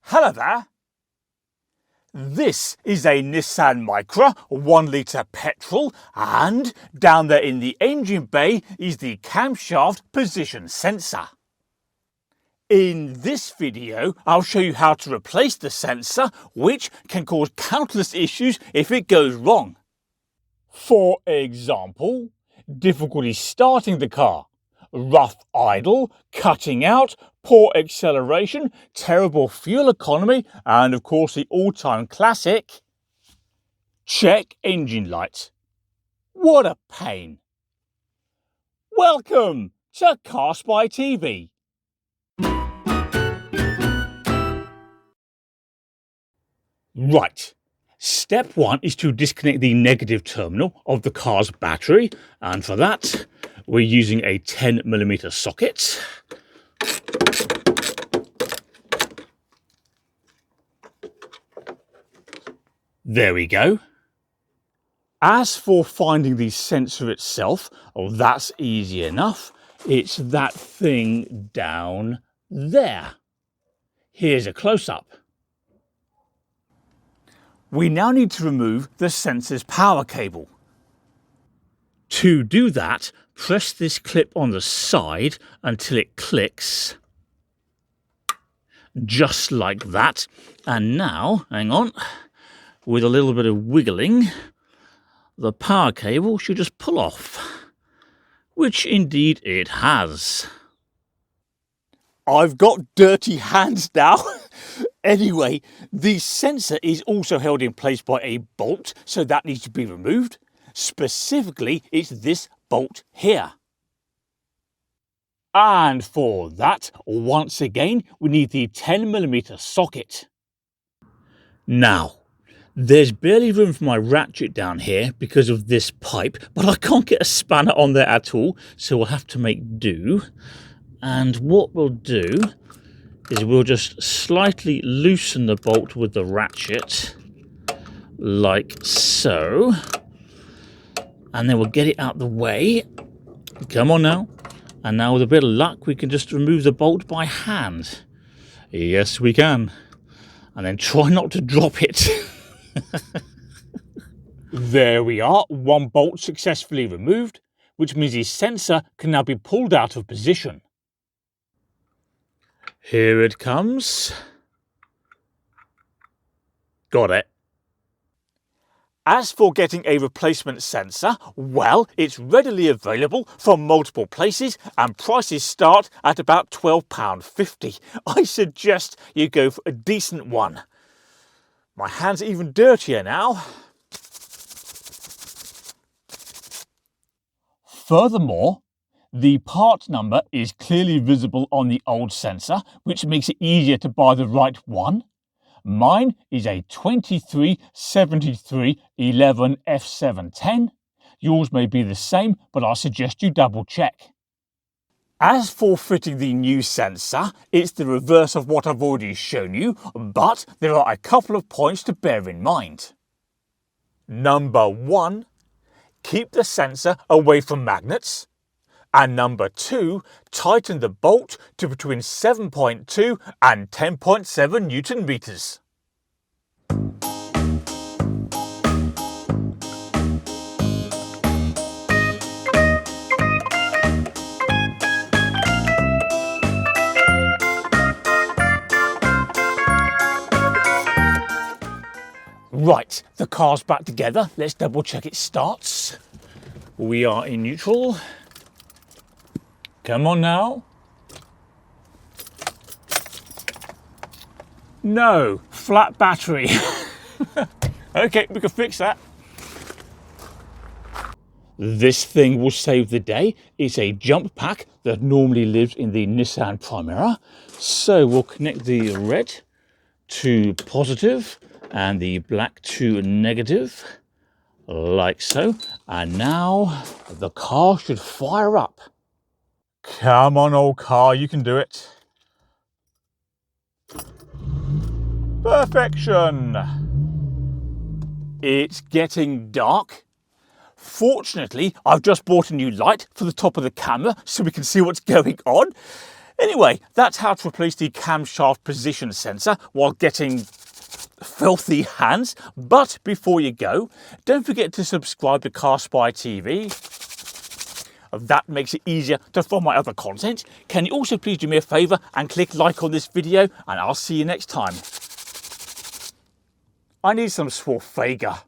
Hello there. This is a Nissan Micra 1 litre petrol, and down there in the engine bay is the camshaft position sensor. In this video, I'll show you how to replace the sensor, which can cause countless issues if it goes wrong. For example, difficulty starting the car, rough idle, cutting out, poor acceleration, terrible fuel economy, and of course the all-time classic, check engine light. What a pain. Welcome to CarSpyTV. Right. Step 1 is to disconnect the negative terminal of the car's battery, and for that we're using a 10mm socket. There we go. As for finding the sensor itself, oh, that's easy enough. It's that thing down there. Here's a close-up. We now need to remove the sensor's power cable. To do that, press this clip on the side until it clicks. Just like that. And now, hang on, with a little bit of wiggling, the power cable should just pull off, which indeed it has. I've got dirty hands now. Anyway, the sensor is also held in place by a bolt, so that needs to be removed. Specifically, it's this bolt here. And for that, once again, we need the 10mm socket. Now, there's barely room for my ratchet down here because of this pipe, but I can't get a spanner on there at all, so we'll have to make do. And what we'll do is we'll just slightly loosen the bolt with the ratchet, like so. And then we'll get it out the way. Come on now. And now with a bit of luck, we can just remove the bolt by hand. Yes, we can. And then try not to drop it. There we are, one bolt successfully removed, which means the sensor can now be pulled out of position. Here it comes. Got it. As for getting a replacement sensor, well, it's readily available from multiple places and prices start at about £12.50. I suggest you go for a decent one. My hands are even dirtier now. Furthermore, the part number is clearly visible on the old sensor, which makes it easier to buy the right one. Mine is a 237311 F710. Yours may be the same, but I suggest you double check. As for fitting the new sensor, it's the reverse of what I've already shown you, but there are a couple of points to bear in mind. Number 1, keep the sensor away from magnets. And number 2, tighten the bolt to between 7.2 and 10.7 Newton meters. Right, the car's back together. Let's double check it starts. We are in neutral. Come on now. No, flat battery. Okay, we can fix that. This thing will save the day. It's a jump pack that normally lives in the Nissan Micra. So we'll connect the red to positive and the black to negative, like so. And now the car should fire up. Come on, old car, you can do it. Perfection. It's getting dark. Fortunately, I've just bought a new light for the top of the camera so we can see what's going on. Anyway, that's how to replace the camshaft position sensor while getting filthy hands. But before you go, don't forget to subscribe to CarSpyTV. That makes it easier to find my other content. Can you also please do me a favour and click like on this video, and I'll see you next time. I need some Swarfega.